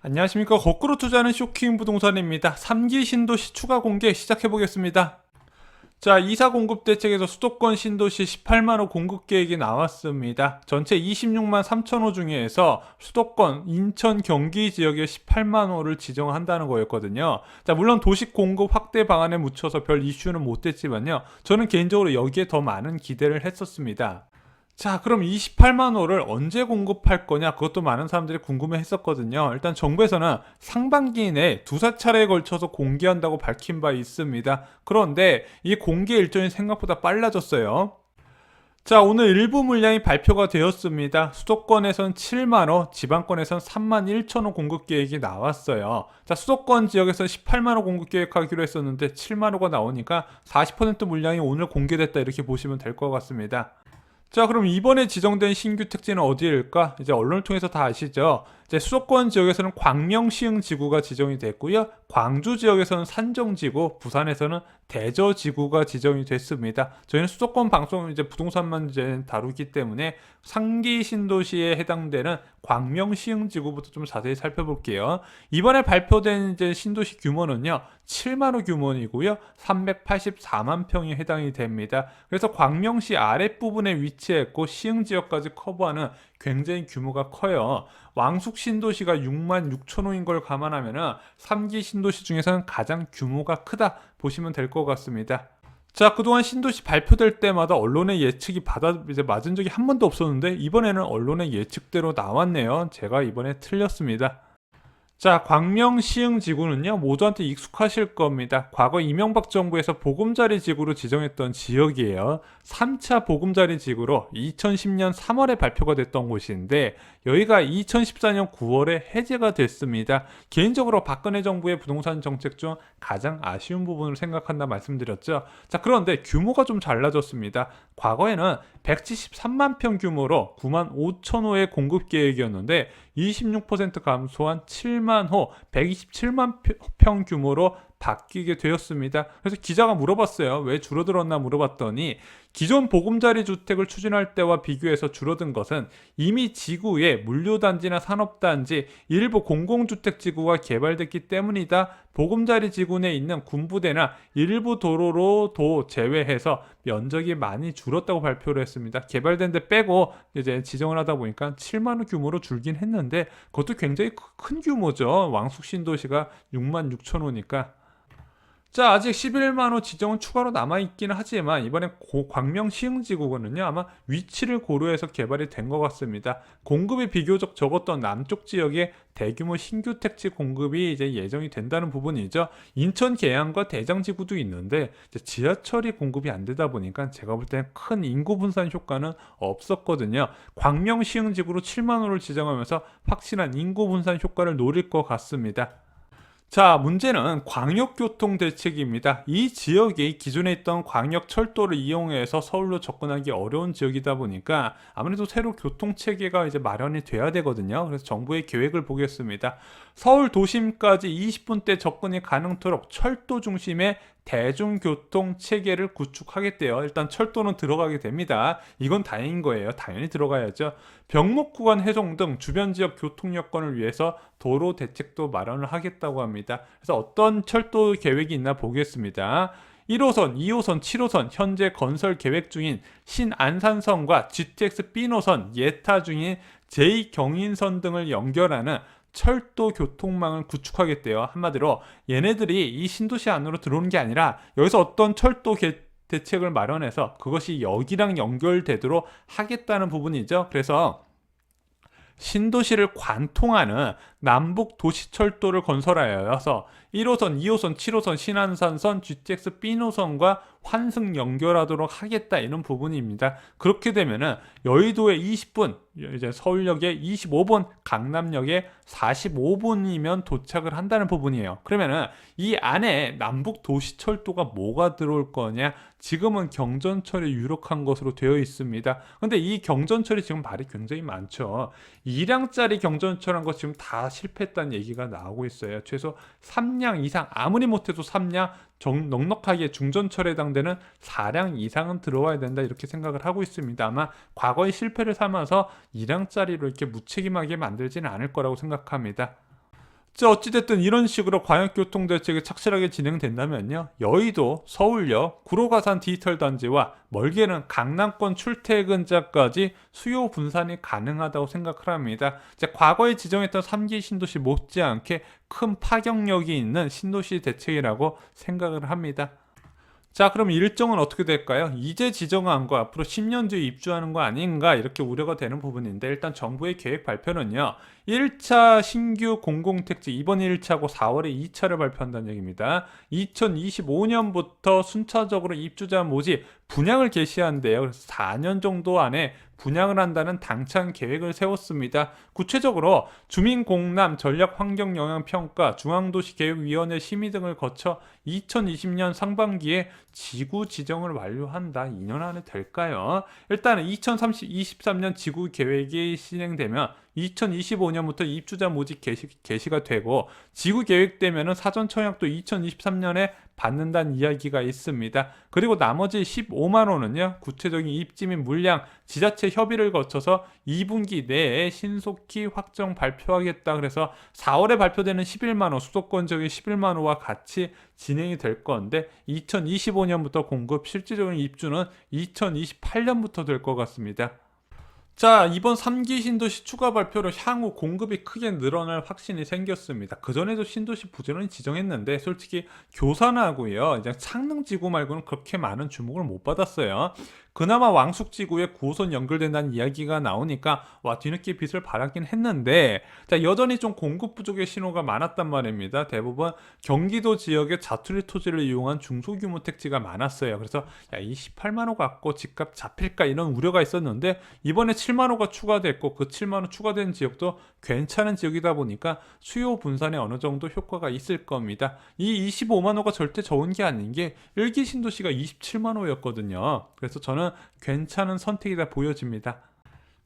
안녕하십니까. 거꾸로 투자하는 쇼킹 부동산입니다. 3기 신도시 추가 공개 시작해보겠습니다. 자, 이사 공급 대책에서 수도권 신도시 18만호 공급 계획이 나왔습니다. 전체 26만 3천호 중에서 수도권, 인천, 경기 지역에 18만호를 지정한다는 거였거든요. 자, 물론 도시 공급 확대 방안에 묻혀서 별 이슈는 못 됐지만요. 저는 개인적으로 여기에 더 많은 기대를 했었습니다. 자, 그럼 28만 호를 언제 공급할 거냐? 그것도 많은 사람들이 궁금해 했었거든요. 일단 정부에서는 상반기 내에 두세 차례에 걸쳐서 공개한다고 밝힌 바 있습니다. 그런데 이 공개 일정이 생각보다 빨라졌어요. 자, 오늘 일부 물량이 발표가 되었습니다. 수도권에선 7만 호, 지방권에선 3만 1천 호 공급 계획이 나왔어요. 자, 수도권 지역에서 18만 호 공급 계획하기로 했었는데 7만 호가 나오니까 40% 물량이 오늘 공개됐다 이렇게 보시면 될 것 같습니다. 자, 그럼 이번에 지정된 신규 택지는 어디일까? 이제 언론을 통해서 다 아시죠? 이제 수도권 지역에서는 광명시흥지구가 지정이 됐고요. 광주 지역에서는 산정지구, 부산에서는 대저지구가 지정이 됐습니다. 저희는 수도권 방송 이제 부동산만 이제 다루기 때문에 상기 신도시에 해당되는 광명시흥지구부터 좀 자세히 살펴볼게요. 이번에 발표된 이제 신도시 규모는요, 7만 호 규모이고요, 384만 평이 해당이 됩니다. 그래서 광명시 아랫부분에 위치했고 시흥 지역까지 커버하는 굉장히 규모가 커요. 왕숙 신도시가 6만 6천 호인 걸 감안하면은 3기 신도시 중에서는 가장 규모가 크다 보시면 될 것 같습니다. 자, 그동안 신도시 발표될 때마다 언론의 예측이 이제 맞은 적이 한 번도 없었는데 이번에는 언론의 예측대로 나왔네요. 제가 이번에 틀렸습니다. 자, 광명시흥지구는요, 모두한테 익숙하실 겁니다. 과거 이명박 정부에서 보금자리 지구로 지정했던 지역이에요. 3차 보금자리 지구로 2010년 3월에 발표가 됐던 곳인데, 여기가 2014년 9월에 해제가 됐습니다. 개인적으로 박근혜 정부의 부동산 정책 중 가장 아쉬운 부분을 생각한다 말씀드렸죠. 자, 그런데 규모가 좀 달라졌습니다. 과거에는 173만 평 규모로 9만 5천 호의 공급 계획이었는데 26% 감소한 7만 호, 127만 평 규모로 바뀌게 되었습니다. 그래서 기자가 물어봤어요. 왜 줄어들었나 물어봤더니 기존 보금자리 주택을 추진할 때와 비교해서 줄어든 것은 이미 지구에 물류단지나 산업단지, 일부 공공주택지구가 개발됐기 때문이다. 보금자리 지구 내에 있는 군부대나 일부 도로로도 제외해서 면적이 많이 줄었다고 발표를 했습니다. 개발된 데 빼고 이제 지정을 하다 보니까 7만 호 규모로 줄긴 했는데 그것도 굉장히 큰 규모죠. 왕숙 신도시가 6만 6천 호니까. 자, 아직 11만 호 지정은 추가로 남아있기는 하지만 이번에 광명 시흥지구는요, 아마 위치를 고려해서 개발이 된 것 같습니다. 공급이 비교적 적었던 남쪽 지역에 대규모 신규 택지 공급이 이제 예정이 된다는 부분이죠. 인천 계양과 대장지구도 있는데 지하철이 공급이 안 되다 보니까 제가 볼 때는 큰 인구 분산 효과는 없었거든요. 광명 시흥지구로 7만 호를 지정하면서 확실한 인구 분산 효과를 노릴 것 같습니다. 자, 문제는 광역교통 대책입니다. 이 지역이 기존에 있던 광역철도를 이용해서 서울로 접근하기 어려운 지역이다 보니까 아무래도 새로 교통체계가 이제 마련이 돼야 되거든요. 그래서 정부의 계획을 보겠습니다. 서울 도심까지 20분대 접근이 가능토록 철도 중심의 대중교통 체계를 구축하겠대요. 일단 철도는 들어가게 됩니다. 이건 다행인 거예요. 당연히 들어가야죠. 병목 구간 해송 등 주변 지역 교통 여건을 위해서 도로 대책도 마련을 하겠다고 합니다. 그래서 어떤 철도 계획이 있나 보겠습니다. 1호선, 2호선, 7호선 현재 건설 계획 중인 신안산선과 GTX B노선 예타 중인 제2경인선 등을 연결하는 철도 교통망을 구축하겠대요. 한마디로 얘네들이 이 신도시 안으로 들어오는 게 아니라 여기서 어떤 철도 대책을 마련해서 그것이 여기랑 연결되도록 하겠다는 부분이죠. 그래서 신도시를 관통하는 남북 도시철도를 건설하여서 1호선, 2호선, 7호선, 신안산선, GTX B노선과 환승 연결하도록 하겠다 이런 부분입니다. 그렇게 되면은 여의도에 20분, 이제 서울역에 25분, 강남역에 45분이면 도착을 한다는 부분이에요. 그러면은 이 안에 남북 도시철도가 뭐가 들어올 거냐? 지금은 경전철이 유력한 것으로 되어 있습니다. 근데 이 경전철이 지금 말이 굉장히 많죠. 2량짜리 경전철한 거 지금 다 실패했다는 얘기가 나오고 있어요. 최소 3량 이상, 아무리 못해도 3량, 넉넉하게 중전철에 해당되는 4량 이상은 들어와야 된다 이렇게 생각을 하고 있습니다. 아마 과거의 실패를 삼아서 2량짜리로 이렇게 무책임하게 만들지는 않을 거라고 생각합니다. 자, 어찌됐든 이런 식으로 광역교통대책이 착실하게 진행된다면요, 여의도, 서울역, 구로가산 디지털 단지와 멀게는 강남권 출퇴근자까지 수요 분산이 가능하다고 생각을 합니다. 자, 과거에 지정했던 3기 신도시 못지않게 큰 파격력이 있는 신도시 대책이라고 생각을 합니다. 자, 그럼 일정은 어떻게 될까요? 이제 지정한 거 앞으로 10년 뒤에 입주하는 거 아닌가 이렇게 우려가 되는 부분인데, 일단 정부의 계획 발표는요, 1차 신규 공공택지 이번 1차고 4월에 2차를 발표한다는 얘기입니다. 2025년부터 순차적으로 입주자 모집 분양을 개시한대요. 그래서 4년 정도 안에 분양을 한다는 당찬 계획을 세웠습니다. 구체적으로 주민공람, 전략환경영향평가, 중앙도시계획위원회 심의 등을 거쳐 2020년 상반기에 지구 지정을 완료한다. 2년 안에 될까요? 일단은 2023년 지구 계획이 진행되면 2025년부터 입주자 모집 개시가 되고, 지구 계획되면은 사전 청약도 2023년에 받는다는 이야기가 있습니다. 그리고 나머지 15만 원은요, 구체적인 입지 및 물량, 지자체 협의를 거쳐서 2분기 내에 신속히 확정 발표하겠다. 그래서 4월에 발표되는 11만 원, 수도권 지역의 11만 원과 같이 진행이 될 건데, 2025년부터 공급, 실질적인 입주는 2028년부터 될 것 같습니다. 자, 이번 3기 신도시 추가 발표로 향후 공급이 크게 늘어날 확신이 생겼습니다. 그전에도 신도시 부지런히 지정했는데 솔직히 교산하고요, 이제 창릉지구 말고는 그렇게 많은 주목을 못 받았어요. 그나마 왕숙지구에 9호선 연결된다는 이야기가 나오니까 와, 뒤늦게 빛을 발하긴 했는데, 자, 여전히 좀 공급 부족의 신호가 많았단 말입니다. 대부분 경기도 지역의 자투리 토지를 이용한 중소규모 택지가 많았어요. 그래서 야, 이 18만 호 갖고 집값 잡힐까 이런 우려가 있었는데, 이번에 7만 호가 추가됐고 그 7만 호 추가된 지역도 괜찮은 지역이다 보니까 수요 분산에 어느 정도 효과가 있을 겁니다. 이 25만 호가 절대 적은 게 아닌 게 1기 신도시가 27만 호였거든요. 그래서 저는 괜찮은 선택이다 보여집니다.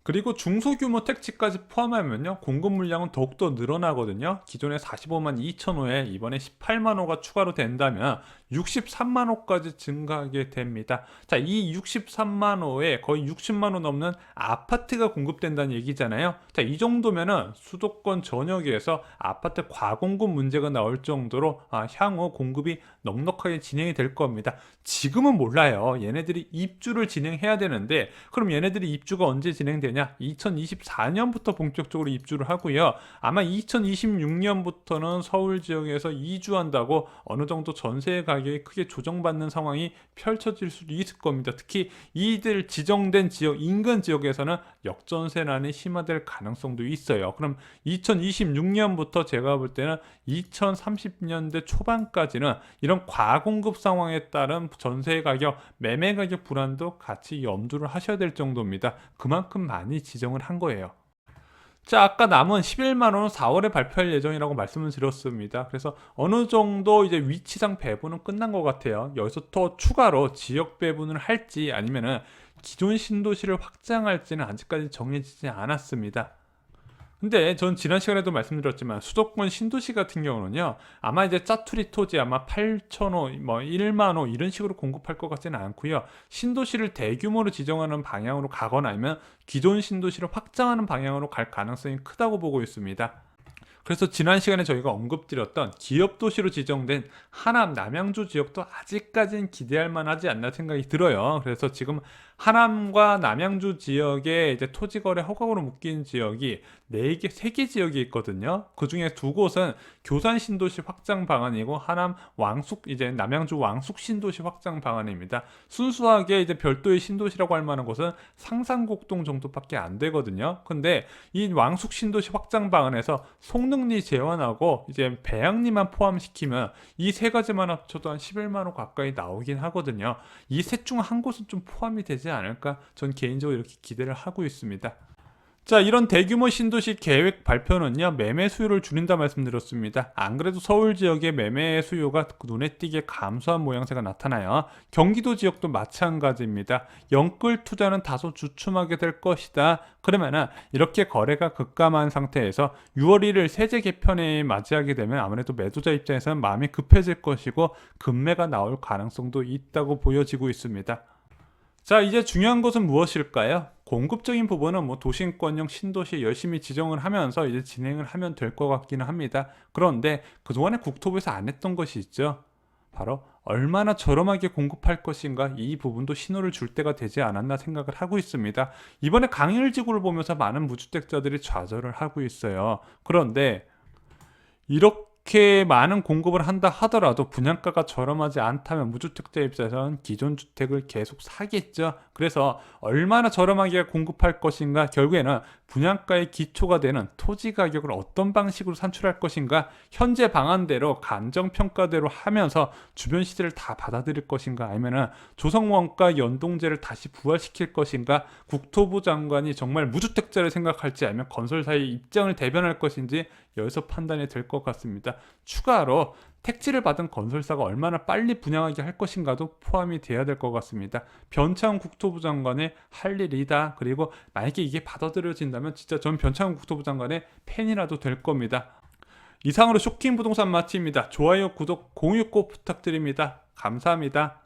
그리고 중소규모 택지까지 포함하면요, 공급 물량은 더욱더 늘어나거든요. 기존에 45만 2천 호에 이번에 18만 호가 추가로 된다면 63만 호까지 증가하게 됩니다. 자, 이 63만 호에 거의 60만 호 넘는 아파트가 공급된다는 얘기잖아요. 자, 이 정도면은 수도권 전역에서 아파트 과공급 문제가 나올 정도로 향후 공급이 넉넉하게 진행이 될 겁니다. 지금은 몰라요. 얘네들이 입주를 진행해야 되는데, 그럼 얘네들이 입주가 언제 진행되냐? 2024년부터 본격적으로 입주를 하고요. 아마 2026년부터는 서울 지역에서 이주한다고 어느 정도 전세 가격이 크게 조정받는 상황이 펼쳐질 수도 있을 겁니다. 특히 이들 지정된 지역, 인근 지역에서는 역전세난이 심화될 가능성도 있어요. 그럼 2026년부터 제가 볼 때는 2030년대 초반까지는 이런 과공급 상황에 따른 전세 가격, 매매 가격 불안도 같이 염두를 하셔야 될 정도입니다. 그만큼 많이 지정을 한 거예요. 자, 아까 남은 11만 원은 4월에 발표할 예정이라고 말씀을 드렸습니다. 그래서 어느 정도 이제 위치상 배분은 끝난 것 같아요. 여기서 더 추가로 지역 배분을 할지 아니면은 기존 신도시를 확장할지는 아직까지 정해지지 않았습니다. 근데 전 지난 시간에도 말씀드렸지만 수도권 신도시 같은 경우는요, 아마 이제 짜투리 토지 아마 8,000호, 뭐 1만 호 이런 식으로 공급할 것 같지는 않고요. 신도시를 대규모로 지정하는 방향으로 가거나 아니면 기존 신도시를 확장하는 방향으로 갈 가능성이 크다고 보고 있습니다. 그래서 지난 시간에 저희가 언급드렸던 기업도시로 지정된 하남, 남양주 지역도 아직까지는 기대할 만하지 않나 생각이 들어요. 그래서 지금 하남과 남양주 지역에 이제 토지거래 허가로 묶인 지역이 4개, 3개 지역이 있거든요. 그 중에 2곳은 교산 신도시 확장 방안이고, 하남 왕숙, 이제 남양주 왕숙 신도시 확장 방안입니다. 순수하게 이제 별도의 신도시라고 할 만한 곳은 상산곡동 정도밖에 안 되거든요. 근데 이 왕숙 신도시 확장 방안에서 송능리 제원하고 이제 배양리만 포함시키면 이 세 가지만 합쳐도 한 11만 호 가까이 나오긴 하거든요. 이 셋 중 한 곳은 좀 포함이 되지 않을까? 전 개인적으로 이렇게 기대를 하고 있습니다. 자, 이런 대규모 신도시 계획 발표는요, 매매 수요를 줄인다 말씀드렸습니다. 안 그래도 서울 지역의 매매 수요가 눈에 띄게 감소한 모양새가 나타나요. 경기도 지역도 마찬가지입니다. 영끌 투자는 다소 주춤하게 될 것이다. 그러면은 이렇게 거래가 급감한 상태에서 6월 1일 세제 개편에 맞이하게 되면 아무래도 매도자 입장에서는 마음이 급해질 것이고 급매가 나올 가능성도 있다고 보여지고 있습니다. 자, 이제 중요한 것은 무엇일까요? 공급적인 부분은 뭐 도심권형 신도시 열심히 지정을 하면서 이제 진행을 하면 될 것 같기는 합니다. 그런데 그동안에 국토부에서 안 했던 것이 있죠. 바로 얼마나 저렴하게 공급할 것인가, 이 부분도 신호를 줄 때가 되지 않았나 생각을 하고 있습니다. 이번에 강일지구를 보면서 많은 무주택자들이 좌절을 하고 있어요. 그런데 이렇게 많은 공급을 한다 하더라도 분양가가 저렴하지 않다면 무주택자 입장에서는 기존 주택을 계속 사겠죠. 그래서 얼마나 저렴하게 공급할 것인가, 결국에는 분양가의 기초가 되는 토지 가격을 어떤 방식으로 산출할 것인가, 현재 방안대로 감정평가대로 하면서 주변 시세를 다 받아들일 것인가, 아니면은 조성원가 연동제를 다시 부활시킬 것인가, 국토부 장관이 정말 무주택자를 생각할지 아니면 건설사의 입장을 대변할 것인지 여기서 판단이 될 것 같습니다. 추가로 택지를 받은 건설사가 얼마나 빨리 분양하게 할 것인가도 포함이 돼야 될 것 같습니다. 변창훈 국토부 장관의 할 일이다. 그리고 만약에 이게 받아들여진다면 진짜 전 변창훈 국토부 장관의 팬이라도 될 겁니다. 이상으로 쇼킹 부동산 마치입니다. 좋아요, 구독, 공유 꼭 부탁드립니다. 감사합니다.